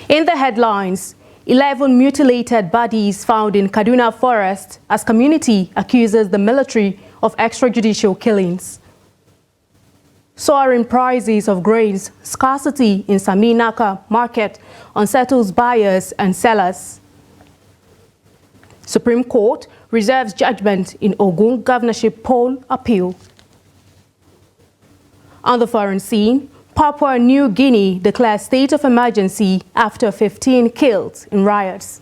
In the headlines, 11 mutilated bodies found in Kaduna forest as community accuses the military of extrajudicial killings. Soaring prices of grains, scarcity in Saminaka market unsettles buyers and sellers. Supreme Court reserves judgment in Ogun governorship poll appeal. On the foreign scene, Papua New Guinea declares state of emergency after 15 killed in riots.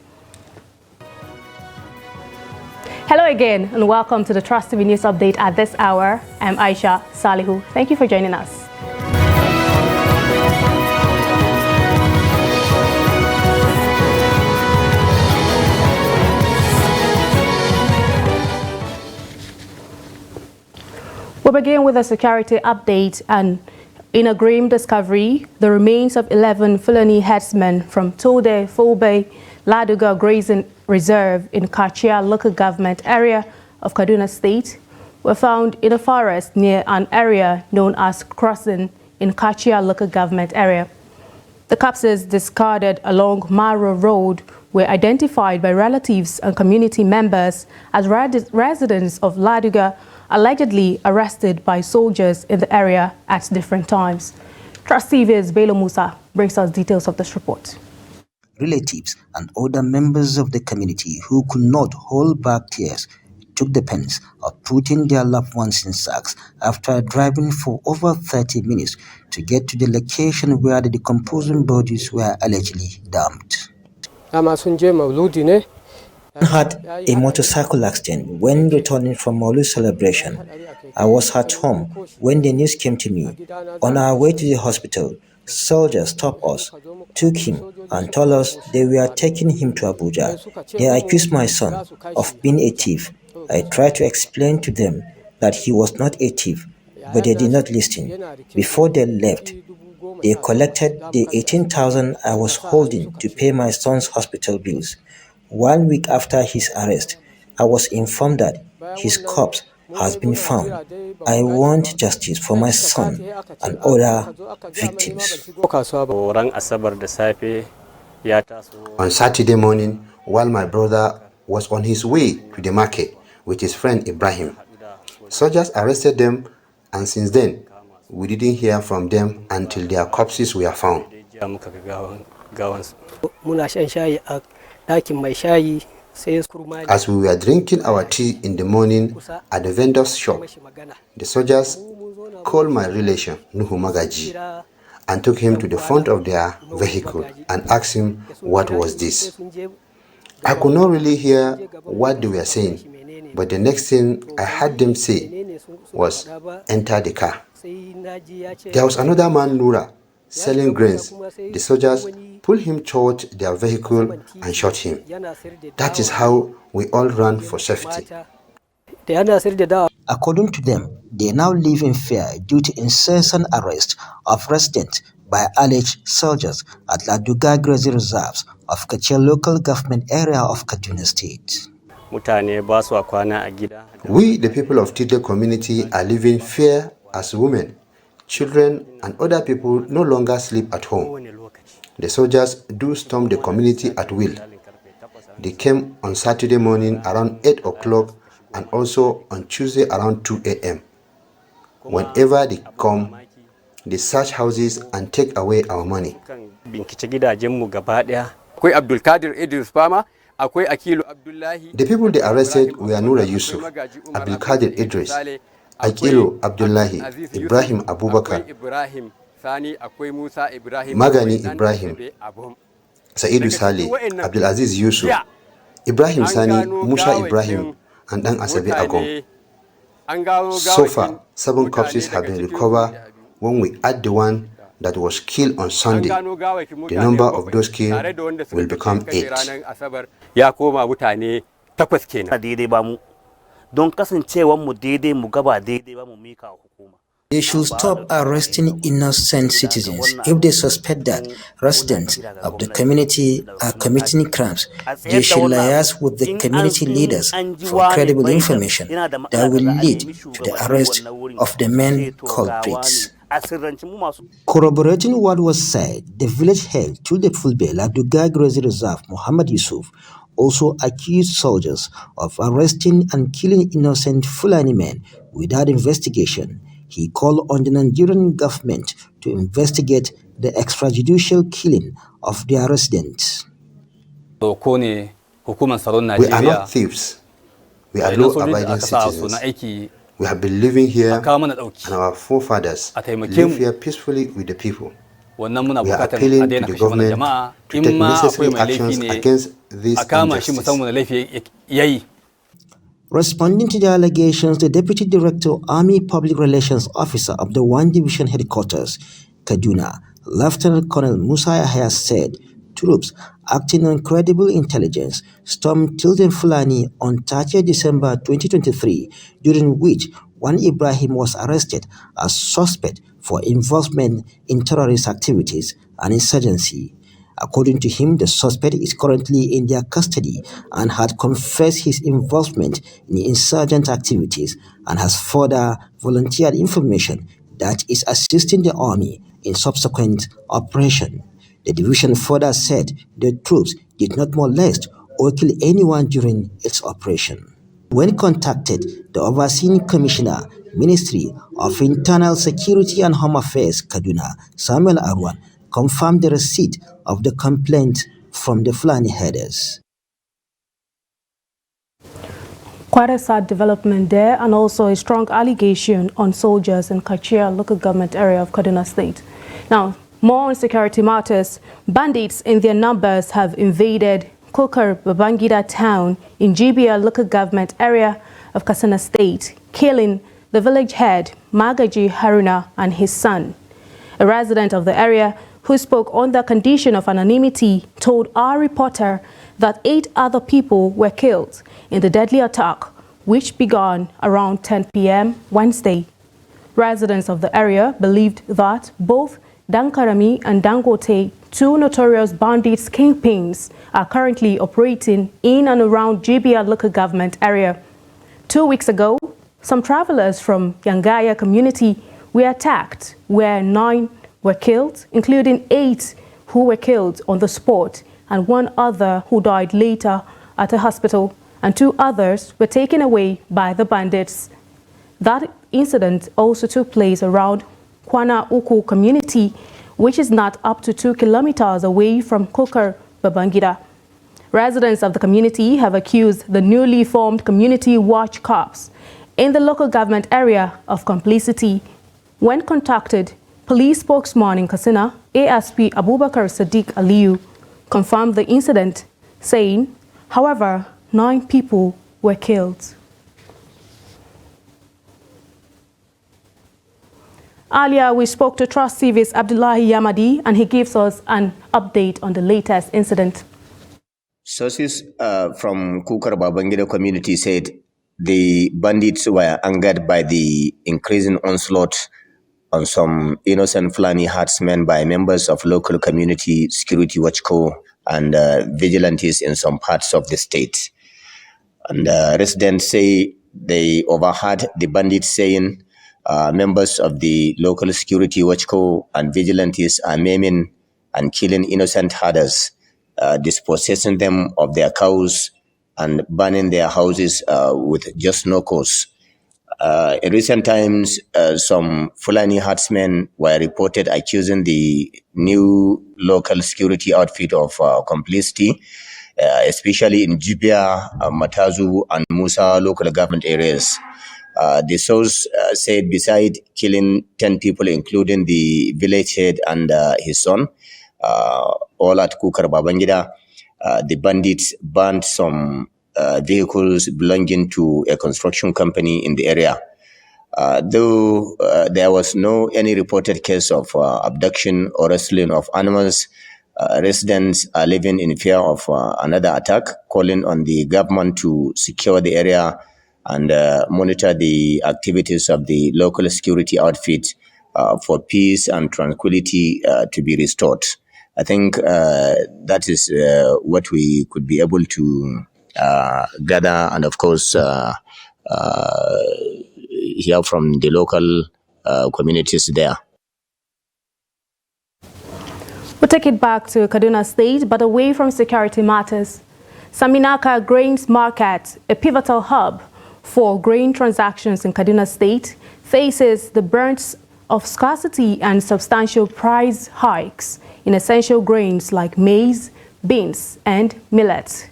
Hello again and welcome to the Trust TV News Update at this hour. I'm Aisha Salihu. Thank you for joining us. We'll begin with a security update, and in a grim discovery, the remains of 11 Fulani herdsmen from Tode, Fulbe, Ladoga Grazing Reserve in Katsina local government area of Kaduna State were found in a forest near an area known as Crossing in Katsina local government area. The corpses discarded along Maro Road were identified by relatives and community members as residents of Ladoga, allegedly arrested by soldiers in the area at different times. Trust TV's Bello Musa brings us details of this report. Relatives and other members of the community who could not hold back tears took the pains of putting their loved ones in sacks after driving for over 30 minutes to get to the location where the decomposing bodies were allegedly dumped. Had a motorcycle accident when returning from Maulu celebration. I was at home when the news came to me. On our way to the hospital, soldiers stopped us, took him and told us they were taking him to Abuja. They accused my son of being a thief. I tried to explain to them that he was not a thief, but they did not listen. Before they left, they collected the 18,000 I was holding to pay my son's hospital bills. 1 week after his arrest, I was informed that his corpse has been found. I want justice for my son and other victims. On Saturday morning, while my brother was on his way to the market with his friend Ibrahim, soldiers arrested them, and since then, we didn't hear from them until their corpses were found. As we were drinking our tea in the morning at the vendor's shop, the soldiers called my relation, Nuhu Magaji, and took him to the front of their vehicle and asked him what was this. I could not really hear what they were saying, but the next thing I heard them say was, "Enter the car." There was another man, Nura, selling grains. The soldiers pulled him toward their vehicle and shot him. That is how we all ran for safety. According to them, they now live in fear due to incessant arrest of residents by alleged soldiers at Ladoga Grazing Reserves of Katsina local government area of Kaduna State. We, the people of Tide community, are living fear as women, children, and other people no longer sleep at home. The soldiers do storm the community at will. They came on Saturday morning around 8 o'clock and also on Tuesday around 2 a.m. Whenever they come, they search houses and take away our money. The people they arrested were Nura Yusuf, Abdulkadir Idris, Akilu Abdullahi, Ibrahim Abubakar, Magani Ibrahim, Saidu Saleh, Abdulaziz Yusuf, Ibrahim Sani, Musa Ibrahim, and Dan Asabi Agom. So far, 7 corpses have been recovered. When we add the one that was killed on Sunday, the number of those killed will become 8. They should stop arresting innocent citizens. If they suspect that residents of the community are committing crimes, they should liaise with the community leaders for credible information that will lead to the arrest of the main culprits. Corroborating what was said, the village head to the Fulbe Laduga Grazing Reserve, Muhammad Yusuf, also accused soldiers of arresting and killing innocent Fulani men without investigation. He called on the Nigerian government to investigate the extrajudicial killing of their residents. We are not thieves. We are law-abiding citizens. We have been living here, and our forefathers live here peacefully with the people. We are appealing to the government to take necessary actions against these injustices. Responding to the allegations, the Deputy Director, Army Public Relations Officer of the 1 Division Headquarters, Kaduna, Lieutenant Colonel Musa Yahya said troops acting on credible intelligence stormed Tilden Fulani on 30 December 2023, during which one Ibrahim was arrested as suspect for involvement in terrorist activities and insurgency. According to him, the suspect is currently in their custody and had confessed his involvement in insurgent activities and has further volunteered information that is assisting the army in subsequent operation. The division further said the troops did not molest or kill anyone during its operation. When contacted, the overseeing commissioner, Ministry of Internal Security and Home Affairs, Kaduna, Samuel Arwan, confirmed the receipt of the complaint from the Fulani herders. Quite a sad development there, and also a strong allegation on soldiers in Katsina local government area of Kaduna State. Now, more on security matters. Bandits in their numbers have invaded Kokar Babangida town in GBL local government area of Katsina State, killing the village head Magaji Haruna and his son. A resident of the area who spoke on the condition of anonymity told our reporter that 8 other people were killed in the deadly attack, which began around 10 p.m. Wednesday. Residents of the area believed that both Dankarami and Dangote, 2 notorious bandits kingpins, are currently operating in and around GBL local government area. 2 weeks ago, some travelers from Yangaya community were attacked, where 9 were killed, including 8 who were killed on the spot and 1 other who died later at a hospital, and 2 others were taken away by the bandits. That incident also took place around Kwana Uku community, which is not up to 2 kilometers away from Kokar Babangida. Residents of the community have accused the newly formed Community Watch Corps in the local government area of complicity. When contacted, police spokesman in Katsina, ASP Abubakar Sadiq Aliyu, confirmed the incident, saying, however, 9 people were killed. Earlier, we spoke to Trust TV's Abdullahi Yamadi, and he gives us an update on the latest incident. Sources from Kukar Babangida community said the bandits were angered by the increasing onslaught on some innocent Fulani herdsmen by members of local community security watch corps and vigilantes in some parts of the state. And residents say they overheard the bandits saying members of the local security watch corps and vigilantes are maiming and killing innocent herders, dispossessing them of their cows and burning their houses with just no cause. In recent times, some Fulani herdsmen were reported accusing the new local security outfit of complicity, especially in Jibia, Matazu, and Musa local government areas. The source said beside killing 10 people, including the village head and his son, all at Kukar Babangida, the bandits burned some vehicles belonging to a construction company in the area. Though there was no any reported case of abduction or rustling of animals, residents are living in fear of another attack, calling on the government to secure the area and monitor the activities of the local security outfit for peace and tranquility to be restored. I think that is what we could be able to gather, and of course hear from the local communities there. We'll take it back to Kaduna State, but away from security matters. Saminaka Grains Market, a pivotal hub for grain transactions in Kaduna State, faces the brunt of scarcity and substantial price hikes in essential grains like maize, beans, and millet.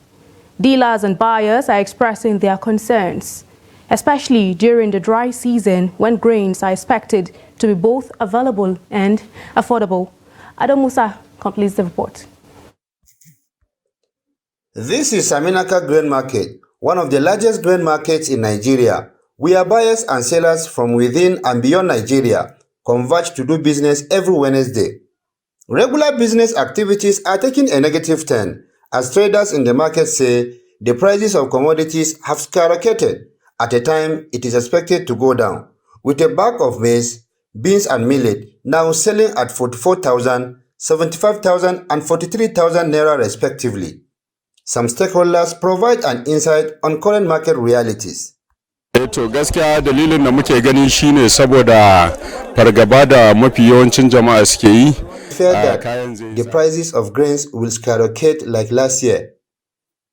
Dealers and buyers are expressing their concerns, especially during the dry season when grains are expected to be both available and affordable. Adam Musa completes the report. This is Saminaka Grain Market, one of the largest grain markets in Nigeria, where buyers and sellers from within and beyond Nigeria converge to do business every Wednesday. Regular business activities are taking a negative turn as traders in the market say the prices of commodities have skyrocketed at a time it is expected to go down, with a bag of maize, beans and millet now selling at 44,000, 75,000 and 43,000 naira respectively. Some stakeholders provide an insight on current market realities. To gaskiya dalilin da muke gani shine saboda fargaba da mafi yawancin jama'a suke yi. Fear that the prices of grains will skyrocket like last year.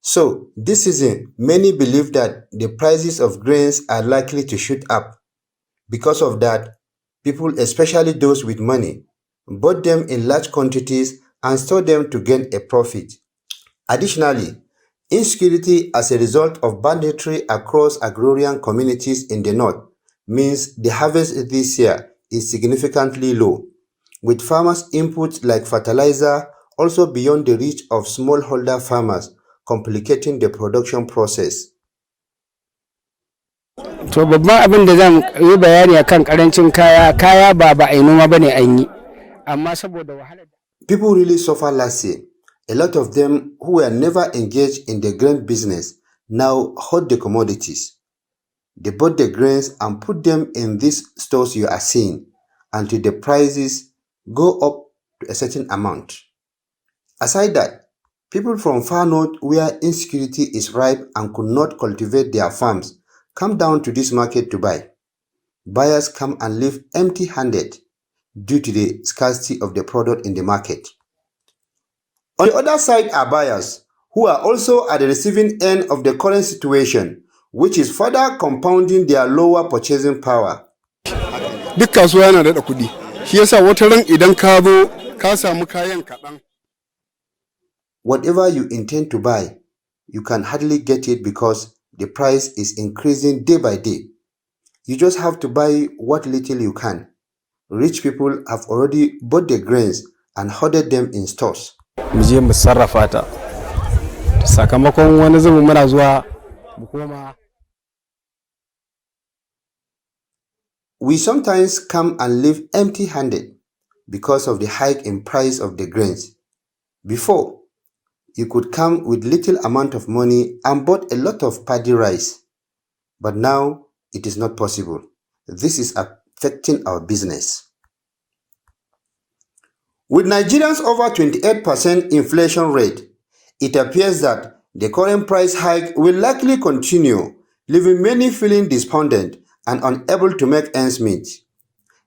So this season, many believe that the prices of grains are likely to shoot up. Because of that, people, especially those with money, bought them in large quantities and stored them to gain a profit. Additionally, insecurity as a result of banditry across agrarian communities in the north means the harvest this year is significantly low, with farmers' inputs like fertilizer also beyond the reach of smallholder farmers, complicating the production process. To babban abin da zan yi bayani akan karancin kaya ba a yi noma bane an yi, amma saboda wahala. People really suffer last year. A lot of them who were never engaged in the grain business now hoard the commodities. They bought the grains and put them in these stores you are seeing until the prices go up to a certain amount. Aside that, people from far north where insecurity is ripe and could not cultivate their farms come down to this market to buy. Buyers come and leave empty-handed due to the scarcity of the product in the market. On the other side are buyers who are also at the receiving end of the current situation, which is further compounding their lower purchasing power. Duk kasuwa yana da kuɗi. Shi yasa wata ran idan ka zo ka samu kayan kaɗan. Whatever you intend to buy, you can hardly get it because the price is increasing day by day. You just have to buy what little you can. Rich people have already bought the grains and hoarded them in stores. Mu je mu sarrafa ta. Sakamakon wani zubin muna zuwa mu koma. We sometimes come and leave empty-handed because of the hike in price of the grains. Before, you could come with little amount of money and bought a lot of paddy rice. But now, it is not possible. This is affecting our business. With Nigerians over 28% inflation rate, it appears that the current price hike will likely continue, leaving many feeling despondent and unable to make ends meet.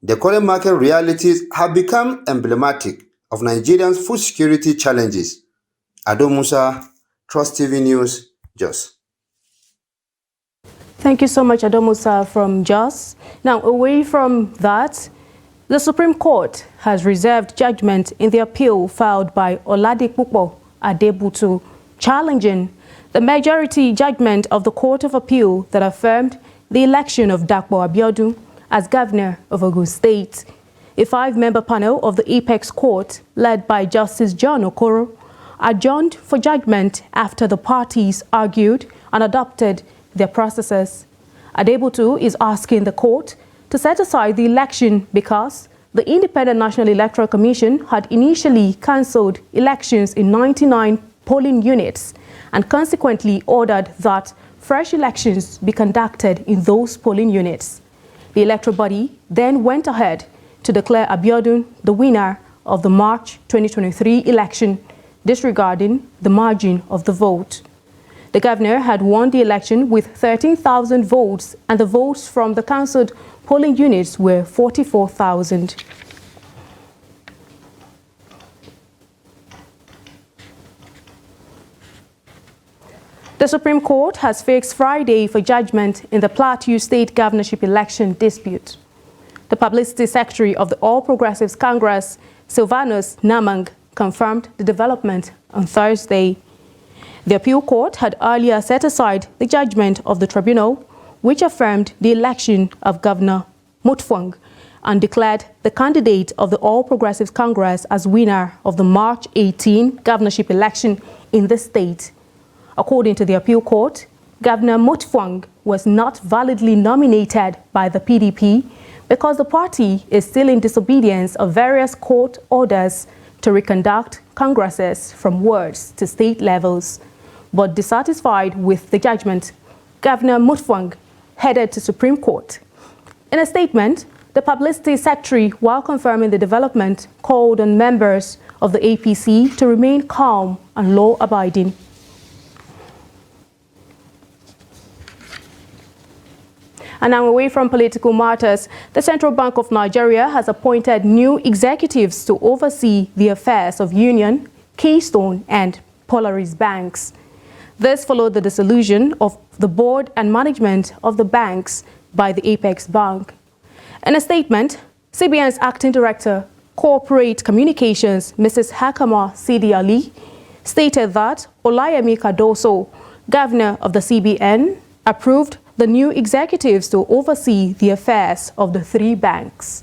The current market realities have become emblematic of Nigerians' food security challenges. Ado Musa, Trust TV News, Jos. Thank you so much, Ado Musa from Jos. Now, away from that, the Supreme Court has reserved judgment in the appeal filed by Oladipupo Adebutu, challenging the majority judgment of the Court of Appeal that affirmed the election of Dapo Abiodun as governor of Ogun State. A 5-member panel of the Apex Court, led by Justice John Okoro, adjourned for judgment after the parties argued and adopted their processes. Adebutu is asking the court to set aside the election because the Independent National Electoral Commission had initially cancelled elections in 99 polling units and consequently ordered that fresh elections be conducted in those polling units. The electoral body then went ahead to declare Abiodun the winner of the March 2023 election, disregarding the margin of the vote. The governor had won the election with 13,000 votes, and the votes from the cancelled polling units were 44,000. The Supreme Court has fixed Friday for judgment in the Plateau State governorship election dispute. The Publicity Secretary of the All Progressives Congress, Sylvanus Namang, confirmed the development on Thursday. The appeal court had earlier set aside the judgment of the tribunal, which affirmed the election of Governor Mutfwang and declared the candidate of the All Progressives Congress as winner of the March 18 governorship election in the state. According to the appeal court, Governor Mutfwang was not validly nominated by the PDP because the party is still in disobedience of various court orders to reconduct congresses from wards to state levels. But dissatisfied with the judgment, Governor Mutfwang headed to Supreme Court. In a statement, the Publicity Secretary, while confirming the development, called on members of the APC to remain calm and law-abiding. And now away from political matters, the Central Bank of Nigeria has appointed new executives to oversee the affairs of Union, Keystone and Polaris banks. This followed the dissolution of the board and management of the banks by the Apex Bank. In a statement, CBN's Acting Director, Corporate Communications, Mrs. Hakama Sidi Ali, stated that Olayemi Cardoso, Governor of the CBN, approved the new executives to oversee the affairs of the three banks.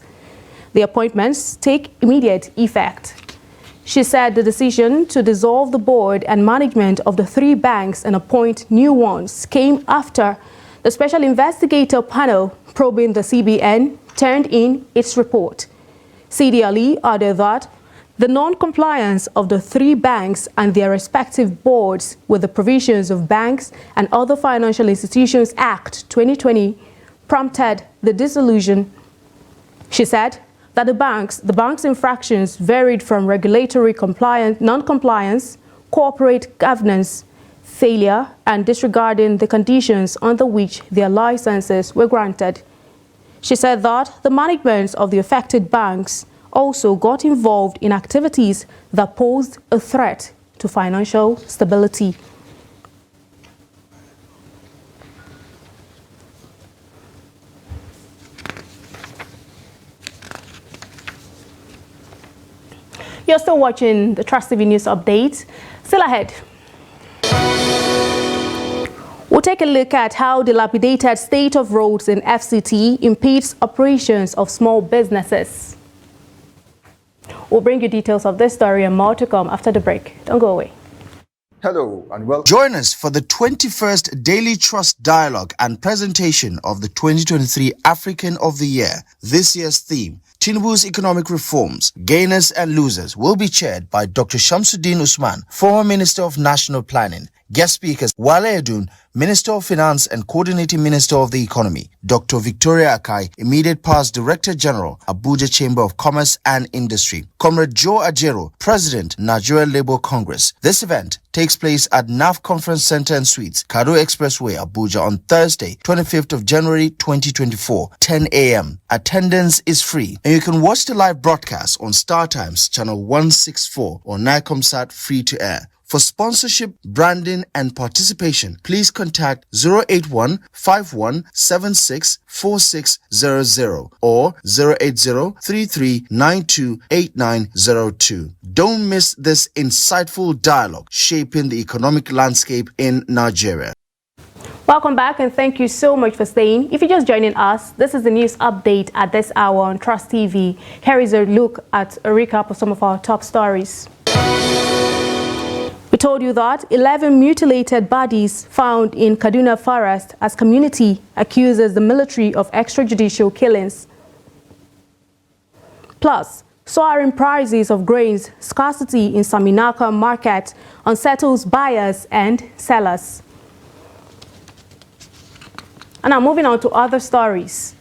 The appointments take immediate effect. She said the decision to dissolve the board and management of the three banks and appoint new ones came after the Special Investigator Panel probing the CBN turned in its report. Sidi Ali added that the non-compliance of the three banks and their respective boards with the provisions of Banks and Other Financial Institutions Act 2020 prompted the dissolution. She said that the bank's infractions varied from regulatory non-compliance, corporate governance, failure, and disregarding the conditions under which their licenses were granted. She said that the management of the affected banks also got involved in activities that posed a threat to financial stability. You're still watching the Trust TV News Update. Still ahead, we'll take a look at how dilapidated state of roads in FCT impedes operations of small businesses. We'll bring you details of this story and more to come after the break. Don't go away. Hello and welcome. Join us for the 21st Daily Trust Dialogue and presentation of the 2023 African of the Year. This year's theme, Tinubu's Economic Reforms, Gainers and Losers, will be chaired by Dr. Shamsuddin Usman, former Minister of National Planning. Guest speakers, Wale Edun, Minister of Finance and Coordinating Minister of the Economy, Dr. Victoria Akai, Immediate Past Director General, Abuja Chamber of Commerce and Industry, Comrade Joe Ajero, President, Nigeria Labour Congress. This event takes place at NAF Conference Center and Suites, Kado Expressway, Abuja on Thursday, 25th of January 2024, 10 a.m. Attendance is free, and you can watch the live broadcast on Star Times Channel 164 or Nicomsat free to air. For sponsorship, branding, and participation, please contact 081 5176 4600 or 080 3392 8902. Don't miss this insightful dialogue shaping the economic landscape in Nigeria. Welcome back and thank you so much for staying. If you're just joining us, this is the news update at this hour on Trust TV. Here is a look at a recap of some of our top stories. We told you that 11 mutilated bodies found in Kaduna Forest as community accuses the military of extrajudicial killings. Plus, soaring prices of grains, scarcity in Saminaka market unsettles buyers and sellers. And now moving on to other stories.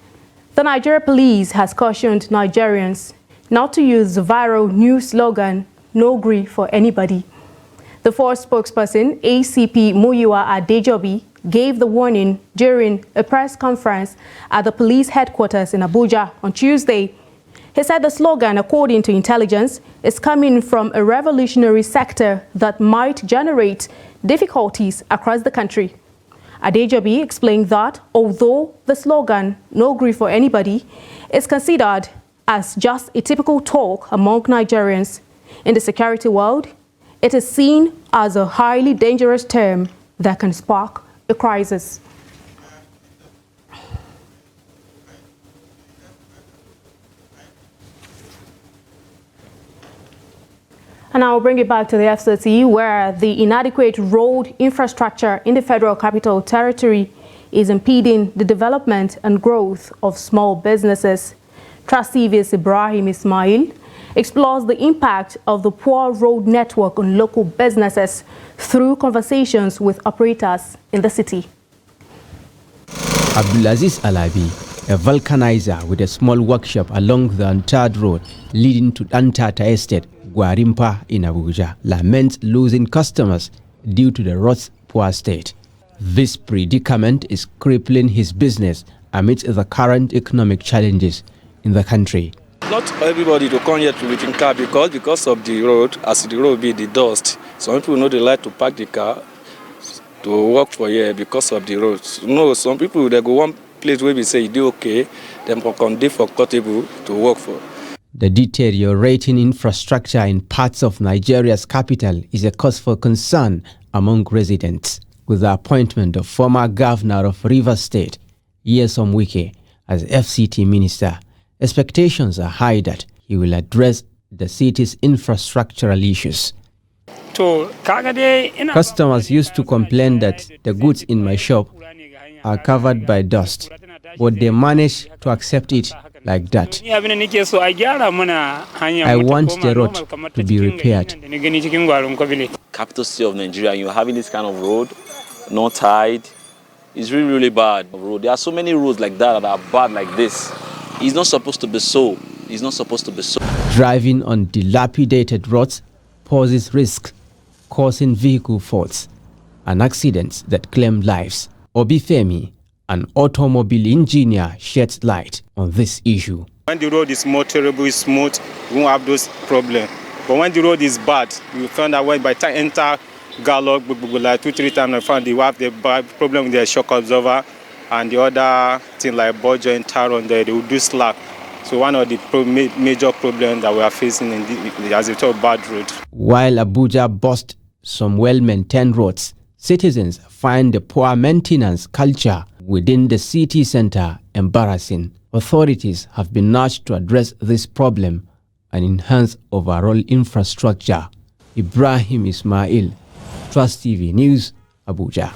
The Nigeria police has cautioned Nigerians not to use the viral new slogan, "No gree for anybody." The force spokesperson, ACP Muyiwa Adejobi, gave the warning during a press conference at the police headquarters in Abuja on Tuesday. He said the slogan, according to intelligence, is coming from a revolutionary sector that might generate difficulties across the country. Adejobi explained that although the slogan, "No grief for anybody," is considered as just a typical talk among Nigerians, in the security world, it is seen as a highly dangerous term that can spark a crisis. And I will bring it back to the FCT, where the inadequate road infrastructure in the Federal Capital Territory is impeding the development and growth of small businesses. Trust TV's Ibrahim Ismail explores the impact of the poor road network on local businesses through conversations with operators in the city. Abdulaziz Alabi, a vulcanizer with a small workshop along the Antad Road leading to Antata Estate, Gwarimpa in Abuja, laments losing customers due to the road's poor state. This predicament is crippling his business amidst the current economic challenges in the country. Not everybody to come here to within car because of the road, as the road be the dust. Some people know they like to park the car to work for here because of the roads. No, some people they go one place where we say you do okay, then can be comfortable to work for. The deteriorating infrastructure in parts of Nigeria's capital is a cause for concern among residents. With the appointment of former governor of Rivers State, Nyesom Wike, as FCT minister, expectations are high that he will address the city's infrastructural issues. Customers used to complain that the goods in my shop are covered by dust, but they manage to accept it like that. I want the road to be repaired. Capital city of Nigeria, you're having this kind of road, not tied, it's really, really bad. There are so many roads like that are bad like this. It's not supposed to be so. It's not supposed to be so. Driving on dilapidated roads poses risks, causing vehicle faults and accidents that claim lives. Obifemi, an automobile engineer, sheds light on this issue. When the road is more terrible, smooth, we won't have those problems. But when the road is bad, you find that when by the time enter Gallop, like 2-3 times, I found they have the problem with their shock absorber and the other thing like ball joint tar on there, they will do slack. So one of the major problems that we are facing in as a top bad road. While Abuja boasts some well-maintained roads, citizens find the poor maintenance culture within the city center embarrassing. Authorities have been urged to address this problem and enhance overall infrastructure. Ibrahim Ismail, Trust TV News, Abuja.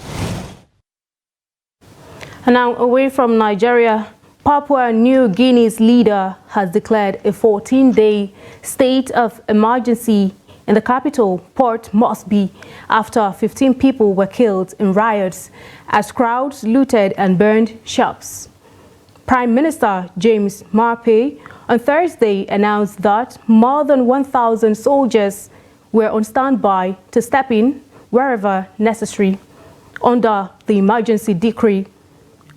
And now away from Nigeria, Papua New Guinea's leader has declared a 14-day state of emergency in the capital, Port Moresby, after 15 people were killed in riots as crowds looted and burned shops. Prime Minister James Marape on Thursday announced that more than 1,000 soldiers were on standby to step in wherever necessary. Under the emergency decree,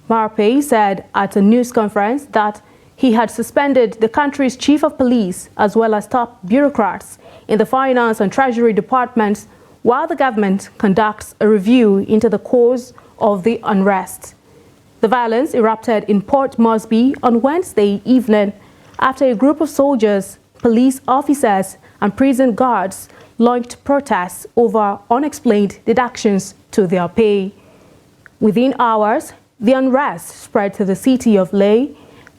Marape said at a news conference that he had suspended the country's chief of police as well as top bureaucrats in the finance and treasury departments while the government conducts a review into the cause of the unrest. The violence erupted in Port Moresby on Wednesday evening after a group of soldiers, police officers and prison guards launched protests over unexplained deductions to their pay. Within hours, the unrest spread to the city of Leh,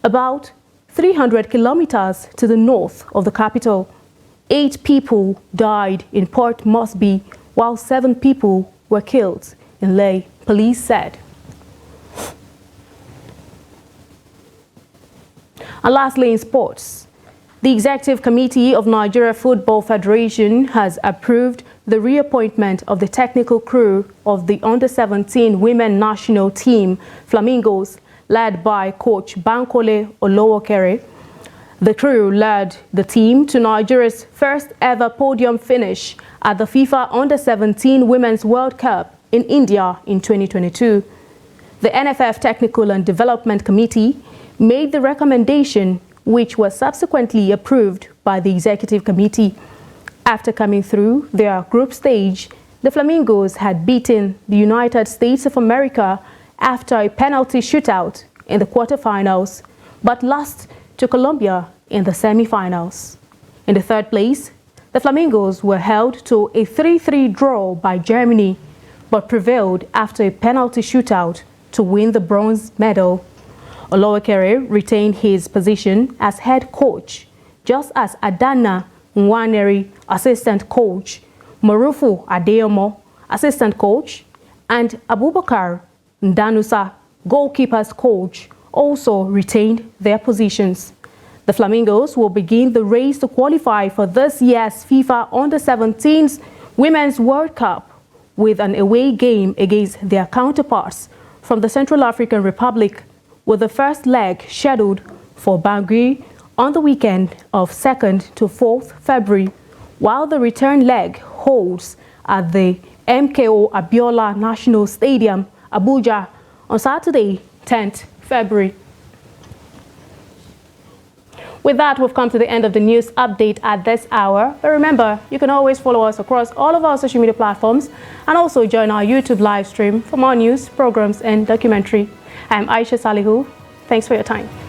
about 300 kilometers to the north of the capital. 8 people died in Port Moresby, while 7 people were killed in Leh, police said. And lastly, in sports, the Executive Committee of Nigeria Football Federation has approved the reappointment of the technical crew of the Under-17 Women National Team, Flamingos, led by coach Bankole Olowokere. The crew led the team to Nigeria's first ever podium finish at the FIFA Under-17 Women's World Cup in India in 2022. The NFF Technical and Development Committee made the recommendation which was subsequently approved by the Executive Committee. After coming through their group stage, the Flamingos had beaten the United States of America after a penalty shootout in the quarterfinals, but lost to Colombia in the semifinals. In the third place, the Flamingos were held to a 3-3 draw by Germany, but prevailed after a penalty shootout to win the bronze medal. Olowokere retained his position as head coach, just as Adana Nwaneri, assistant coach, Marufu Adeomo, assistant coach, and Abubakar Ndanusa, goalkeeper's coach, also retained their positions. The Flamingos will begin the race to qualify for this year's FIFA Under-17 Women's World Cup with an away game against their counterparts from the Central African Republic, with the first leg scheduled for Bangui on the weekend of 2nd to 4th February, while the return leg holds at the MKO Abiola National Stadium, Abuja, on Saturday, 10th February. With that, we've come to the end of the news update at this hour. But remember, you can always follow us across all of our social media platforms and also join our YouTube live stream for more news, programs, and documentary. I'm Aisha Salihu. Thanks for your time.